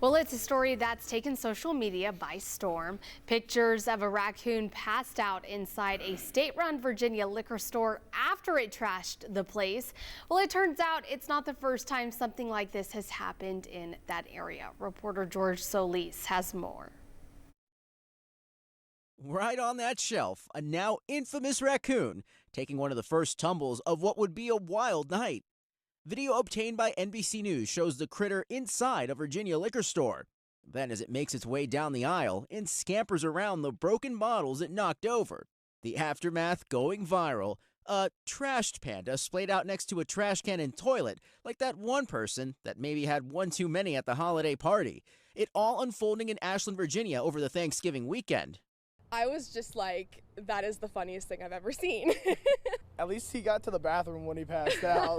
Well, it's a story that's taken social media by storm. Pictures of a raccoon passed out inside a state-run Virginia liquor store after it trashed the place. Well, it turns out it's not the first time something like this has happened in that area. Reporter George Solis has more. Right on that shelf, a now infamous raccoon taking one of the first tumbles of what would be a wild night. Video obtained by NBC News shows the critter inside a Virginia liquor store. Then, as it makes its way down the aisle and scampers around the broken bottles it knocked over. The aftermath going viral. A trashed panda splayed out next to a trash can and toilet, like that one person that maybe had one too many at the holiday party. It all unfolding in Ashland, Virginia over the Thanksgiving weekend. I was just like, that is the funniest thing I've ever seen. At least he got to the bathroom when he passed out.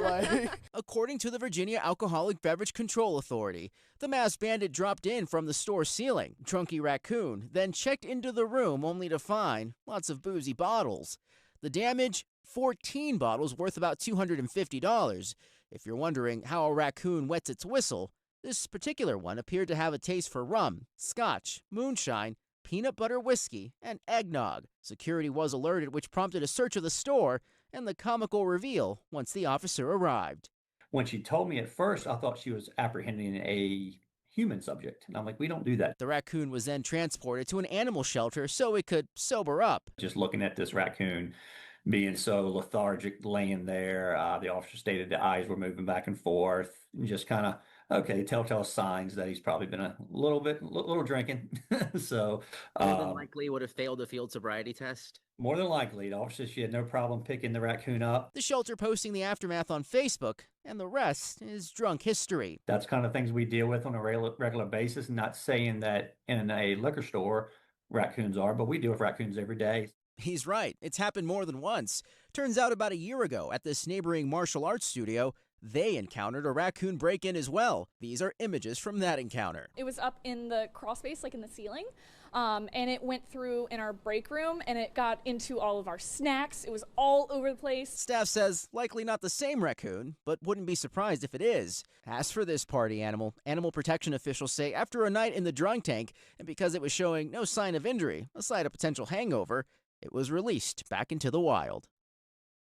According to the Virginia Alcoholic Beverage Control Authority, the masked bandit dropped in from the store ceiling, drunky raccoon, then checked into the room only to find lots of boozy bottles. The damage? 14 bottles worth about $250. If you're wondering how a raccoon wets its whistle, this particular one appeared to have a taste for rum, scotch, moonshine, peanut butter whiskey, and eggnog. Security was alerted, which prompted a search of the store and the comical reveal once the officer arrived. When she told me at first, I thought she was apprehending a human subject. And I'm like, we don't do that. The raccoon was then transported to an animal shelter so it could sober up. Just looking at this raccoon being so lethargic laying there, the officer stated the eyes were moving back and forth, and just kind of, okay, telltale signs that he's probably been a little drinking. So more than likely would have failed a field sobriety test. More than likely, the officer said she had no problem picking the raccoon up. The shelter posting the aftermath on Facebook, and the rest is drunk history. That's kind of things we deal with on a regular basis. Not saying that in a liquor store raccoons are, but we deal with raccoons every day. He's right. It's happened more than once. Turns out about a year ago at this neighboring martial arts studio, they encountered a raccoon break-in as well. These are images from that encounter. It was up in the crawl space, like in the ceiling, and it went through in our break room, and it got into all of our snacks. It was all over the place. Staff says likely not the same raccoon, but wouldn't be surprised if it is. As for this party animal protection officials say after a night in the drunk tank, and because it was showing no sign of injury, aside a potential hangover, it was released back into the wild.